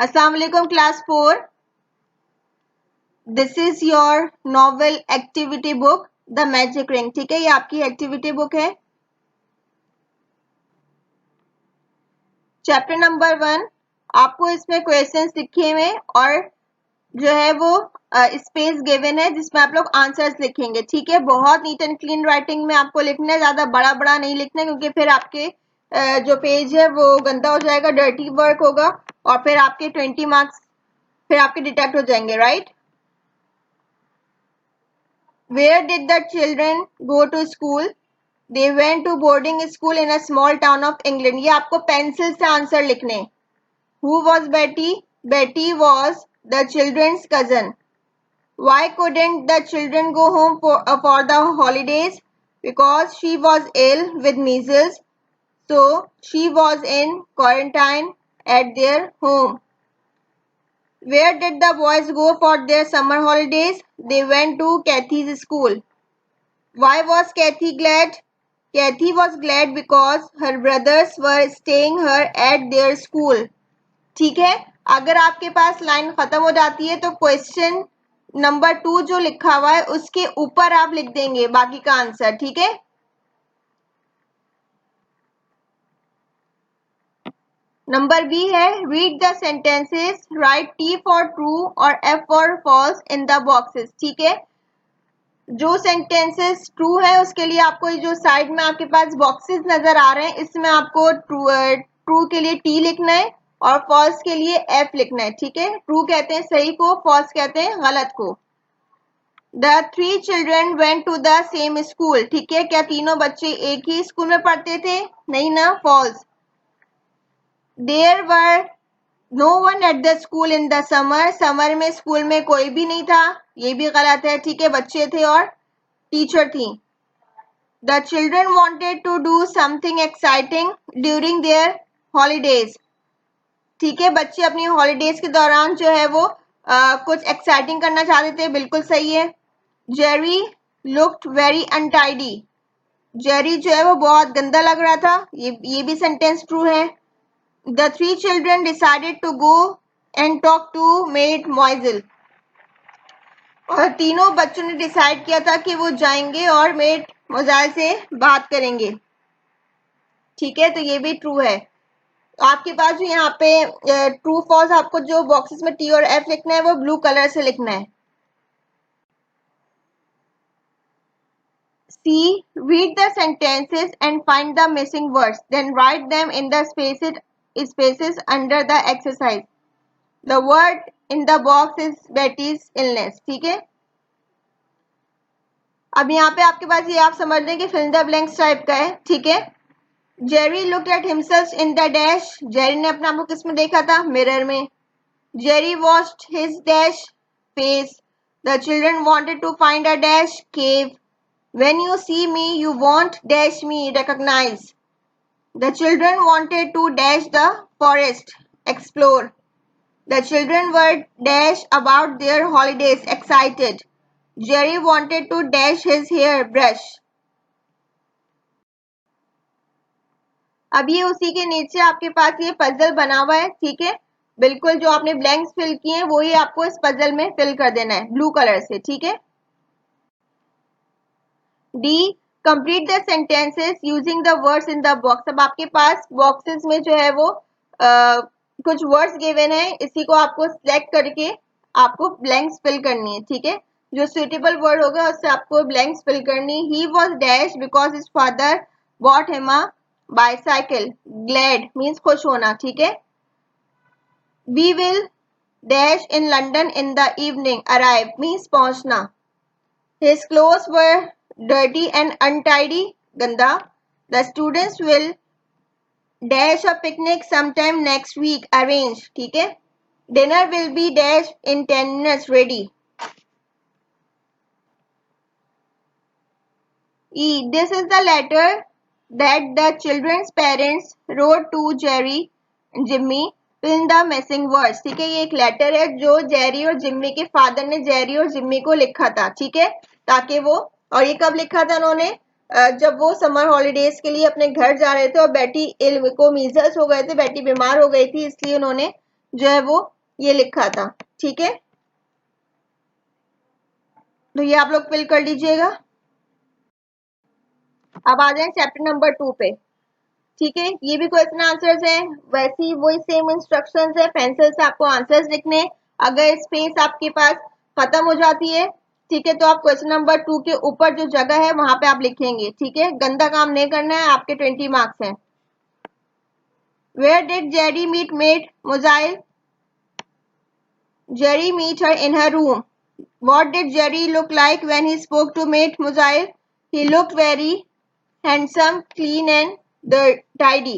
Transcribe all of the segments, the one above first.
अस्सलाम वालेकुम class 4. This is your novel activity book the magic ring. ठीक है, ये आपकी एक्टिविटी बुक है. Chapter number 1. आपको इसमें क्वेश्चंस लिखे हुए और जो है वो स्पेस गिवन है जिसमें आप लोग आंसर्स लिखेंगे. ठीक है, बहुत नीट एंड क्लीन राइटिंग में आपको लिखना है, ज्यादा बड़ा बड़ा नहीं लिखना है क्योंकि फिर आपके जो पेज है वो गंदा हो जाएगा, डर्टी वर्क होगा और फिर आपके 20 मार्क्स फिर आपके डिटेक्ट हो जाएंगे. Right. Where did the children go to school? They went to boarding school in a small town of England. ये आपको पेंसिल से आंसर लिखने. Who was Betty? Betty was the children's cousin. Why couldn't the children go home for the holidays? Because she was ill with measles, so she was in quarantine at their home. Where did the boys go for their summer holidays? They went to Kathy's school. Why was Kathy glad? Kathy was glad because her brothers were staying her at their school. ठीक है, अगर आपके पास line खत्म हो जाती है तो question number 2 जो लिखा हुआ है उसके ऊपर आप लिख देंगे बाकी का आंसर. ठीक है. नंबर बी है read the sentences, write T for true और F for false in the boxes. ठीक है, जो सेंटेंसेस ट्रू है उसके लिए आपको जो साइड में आपके पास बॉक्सेस नजर आ रहे हैं इसमें आपको ट्रू के लिए टी लिखना है और फॉल्स के लिए एफ लिखना है. ठीक है, ट्रू कहते हैं सही को, फॉल्स कहते हैं गलत को. The 3 children went to the same school. ठीक है, क्या तीनों बच्चे एक ही स्कूल में पढ़ते थे? नहीं ना, false. There were no one at the school in the summer. Summer में स्कूल में कोई भी नहीं था, ये भी गलत है. ठीक है, बच्चे थे और टीचर थी. The children wanted to do something exciting during their holidays. ठीक है, बच्चे अपनी हॉलीडेज के दौरान जो है वो कुछ एक्साइटिंग करना चाहते थे. बिल्कुल सही है. Jerry looked very untidy. Jerry जो है वो बहुत गंदा लग रहा था, ये भी सेंटेंस ट्रू है. The 3 children decided to go and talk to maid Moisel. और तीनों बच्चों ने डिसाइड किया था कि वो जाएंगे और मेड मोजाइल से बात करेंगे. ठीक है, तो ये भी ट्रू है. आपके पास जो यहाँ पे ट्रू फॉल्स आपको जो बॉक्सेस में टी और एफ लिखना है वो ब्लू कलर से लिखना है. C. Read the sentences and find the missing words. Then write them in the spaces under the exercise. The word in the box is Betty's illness. ठीक है, अब यहाँ पे आपके पास ये आप समझ लें कि fill the blanks टाइप का है. ठीक है. Jerry looked at himself in the dash. Jerry ने अपने आप को किस में देखा था? मिरर में. Jerry washed his dash face. The children wanted to find a dash cave. When you see me, you won't dash me recognize. The children wanted to dash the forest, explore. The children were dash about their holidays, excited. Jerry wanted to dash his hair brush. अब ये उसी के नीचे आपके पास ये puzzle बना हुआ है. ठीक है, बिल्कुल जो आपने ब्लैंक्स फिल किए हैं वही आपको इस पजल में फिल कर देना है ब्लू कलर से. ठीक है. D. Complete the sentences using the words in the box. अब आपके पास बॉक्सेस में जो है वो कुछ वर्ड्स गिवन है, इसी को आपको सिलेक्ट करके आपको ब्लैंक्स फिल करनी है. ठीक है, जो सुटेबल वर्ड होगा उससे आपको ब्लैंक्स फिल करनी. He was dash because his father bought him a bicycle. Glad means खुश होना. ठीक है. We will dash in London in the evening. Arrive means पहुंचना. His clothes were dirty and untidy. गंदा. The students will dash a picnic sometime next week. Arrange. ठीक है. Dinner will be dash in 10 minutes. Ready. E. This is the letter that the children's parents wrote to Jerry and Jimmy. Fill in the missing words. ठीक है, ये एक letter है जो Jerry और जिम्मी के फादर ने जेरी और जिम्मी को लिखा था. ठीक है, ताकि वो, और ये कब लिखा था उन्होंने? जब वो समर हॉलीडेज के लिए अपने घर जा रहे थे और बेटी इल को मीजल्स हो गए थे, बेटी बीमार हो गई थी, इसलिए उन्होंने जो है वो ये लिखा था। ठीक है, तो ये आप लोग फिल कर लीजिएगा। अब आ जाए चैप्टर नंबर 2 पे। ठीक है, ये भी क्वेश्चन आंसर्स है, वैसे ही वही सेम इंस्ट्रक्शंस है, पेंसिल से आपको आंसर्स लिखने। अगर स्पेस आपके पास खत्म हो जाती है, ठीक है, तो आप क्वेश्चन नंबर 2 के ऊपर जो जगह है वहां पे आप लिखेंगे। ठीक है, गंदा काम नहीं करना है, आपके 20 मार्क्स हैं। Where did Jerry meet Mademoiselle? Jerry meet her in her room. What did Jerry look like when he spoke to Mate Muzair? He looked very handsome, clean and tidy.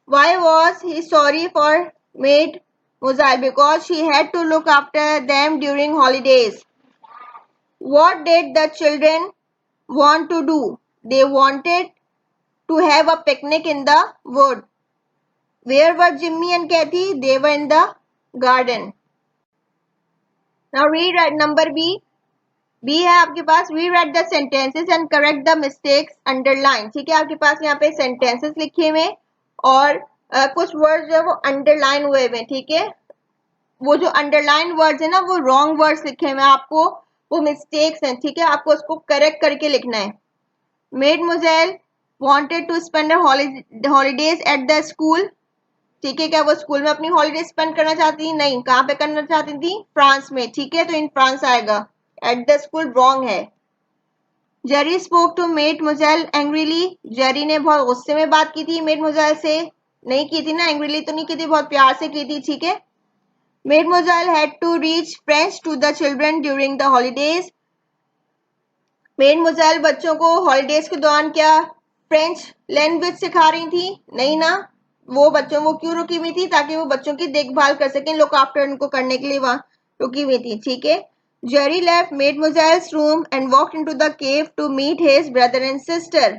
Why was he sorry for Mate Muzair? Because she had to look after them during holidays. What did the children want to do? They wanted to have a picnic in the wood. Where were Jimmy and Kathy? They were in the garden. Now read number B. B है आपके पास, we write the sentences and correct the mistakes underline. ठीक है, आपके पास यहाँ पे sentences लिखे हुए और कुछ वर्ड्स जो है वो अंडरलाइन हुए हुए। ठीक है, वो जो अंडरलाइन वर्ड्स है ना वो रॉन्ग वर्ड्स लिखे हुए हैं, आपको वो मिस्टेक्स हैं। ठीक है, आपको उसको करेक्ट करके लिखना है। Mademoiselle wanted to spend holidays at the school. ठीक है, क्या वो स्कूल में अपनी हॉलीडे स्पेंड करना चाहती थी? नहीं, कहाँ पे करना चाहती थी? फ्रांस में। ठीक है, तो इन फ्रांस आएगा, एट द स्कूल रॉन्ग है। Jerry spoke to Mademoiselle angrily. जेरी ने बहुत गुस्से में बात की थी मेट मुजेल से, नहीं की थी ना, एंग्रीली तो नहीं की थी, बहुत प्यार से की थी। ठीक है, Mademoiselle had to reach French to the children during the holidays. Mademoiselle बच्चों को हॉलीडेज के दौरान क्या फ्रेंच लैंग्वेज सिखा रही थी? नहीं ना, वो क्यों रुकी हुई थी? ताकि वो बच्चों की देखभाल कर सकें, लुक आफ्टर उनको करने के लिए वहां रुकी हुई थी। ठीक है, Jerry left Mademoiselle's room and walked into the cave to meet his brother and sister.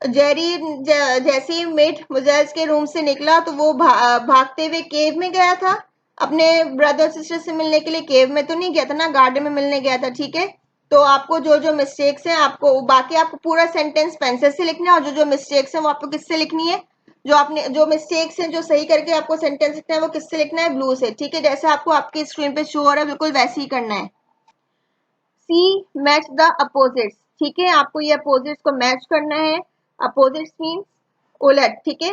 Jerry जैसे ही मेडमोजेल्स के रूम से निकला तो वो भागते हुए केव में गया था। अपने ब्रदर सिस्टर से मिलने के लिए केव में तो नहीं गया था ना, गार्डन में मिलने गया था। ठीक है, तो आपको जो जो मिस्टेक्स हैं आपको बाकी आपको पूरा सेंटेंस पेंसिल से लिखना है, और जो जो मिस्टेक्स हैं वो आपको किससे लिखनी है? जो मिस्टेक्स हैं जो सही करके आपको सेंटेंस लिखना है वो किससे लिखना है? ब्लू से। ठीक है, जैसे आपको आपकी स्क्रीन पे शो हो रहा है बिल्कुल वैसे ही करना है। सी मैच द अपोजिट्स। ठीक है, आपको ये अपोजिट्स को मैच करना है। अपोजिट्स मीन्स उलट। ठीक है,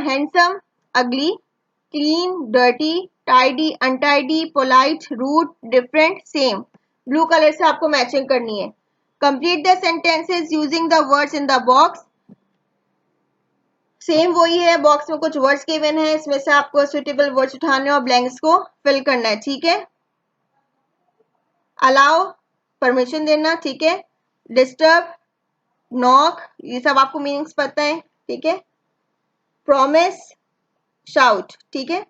handsome ugly, clean dirty, tidy untidy, polite rude, different same. Blue colour से आपको मैचिंग करनी है। Complete the sentences using the words in the box. Same वही है, बॉक्स में कुछ वर्ड्स गिवन है, इसमें से आपको सुटेबल वर्ड्स उठाने और ब्लैंक्स को फिल करना है। ठीक है, अलाउ परमिशन देना। ठीक है, डिस्टर्ब, नॉक, ये सब आपको मीनिंग्स पता है। ठीक है, प्रॉमिस, शाउट। ठीक है,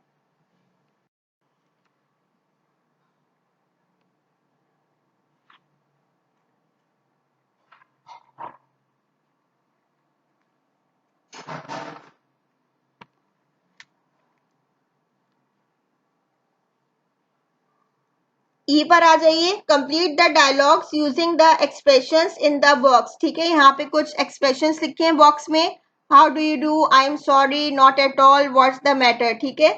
ई पर आ जाइए। Complete the dialogues using the expressions in the box. ठीक है, यहाँ पे कुछ एक्सप्रेशंस लिखे हैं बॉक्स में। How do you do, I am sorry, not at all, what's the matter. ठीक है,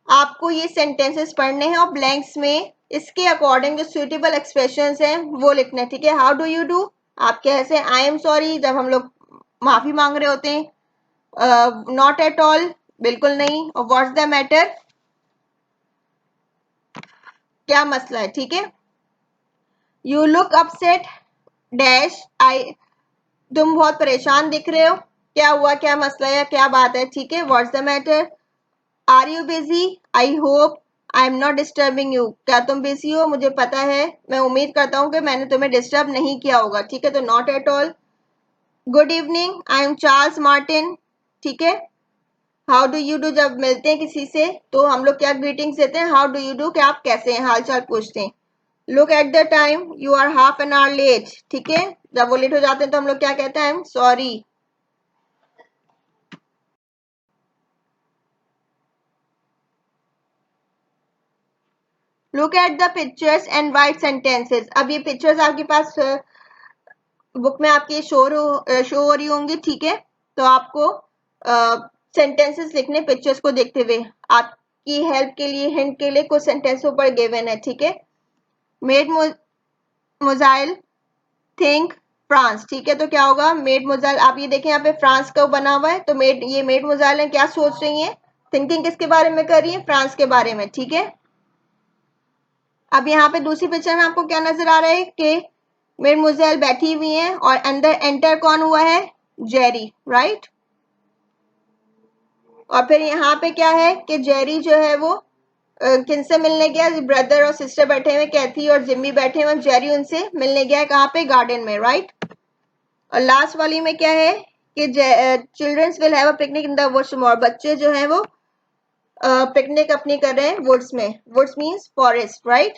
आपको ये सेंटेंसेस पढ़ने हैं और ब्लैंक्स में इसके अकॉर्डिंग जो सुटेबल एक्सप्रेशंस हैं वो लिखना है। ठीक है, हाउ डू यू डू आप कैसे, आई एम सॉरी जब हम लोग माफी मांग रहे होते हैं, नॉट एट ऑल बिल्कुल नहीं, और व्हाट्स द मैटर क्या मसला है। ठीक है, you look upset dash I, तुम बहुत परेशान दिख रहे हो, क्या हुआ, क्या मसला है, क्या बात है। ठीक है, what's the matter. Are you busy, I hope I am not disturbing you, क्या तुम बिजी हो, मुझे पता है, मैं उम्मीद करता हूँ कि मैंने तुम्हें डिस्टर्ब नहीं किया होगा। ठीक है, तो not at all. Good evening, I am Charles Martin. ठीक है, हाउ डू यू डू जब मिलते हैं किसी से तो हम लोग क्या ग्रीटिंग्स देते हैं, हाउ डू यू डू, क्या आप कैसे हैं, हाल चाल पूछते हैं। Look at the time, you are half an hour late. ठीक है, जब वो लेट हो जाते हैं तो हम लोग क्या कहते हैं, I am sorry. Look at the pictures and right sentences. अब ये पिक्चर्स आपके पास बुक में आपके शो हो रही होंगी। ठीक है, तो आपको सेंटेंसेस लिखने पिक्चर्स को देखते हुए। आपकी हेल्प के लिए, हिंट के लिए कुछ सेंटेंस ऊपर गिवन है, ठीक है। मेड मोजाइल थिंक फ्रांस, ठीक है। तो क्या होगा, मेड मोजाइल, आप ये देखें यहाँ पे फ्रांस का बना हुआ है, तो ये मेड मोजाइल है, क्या सोच रही है, थिंकिंग किसके बारे में कर रही है, फ्रांस के बारे में, ठीक है। अब यहाँ पे दूसरी पिक्चर में आपको क्या नजर आ रहा है कि मेड मोजाइल बैठी हुई है और अंदर एंटर कौन हुआ है, जेरी, राइट। और फिर यहाँ पे क्या है कि जेरी जो है वो किनसे मिलने गया, ब्रदर और सिस्टर बैठे हुए, कैथी और जिम्मी बैठे हुए, जेरी उनसे मिलने गया है, कहाँ पे, गार्डन में, राइट। और लास्ट वाली में क्या है कि childrens will have a picnic in the woods tomorrow, बच्चे जो है वो पिकनिक अपनी कर रहे हैं वुड्स में, वुड्स मीन्स फॉरेस्ट, राइट।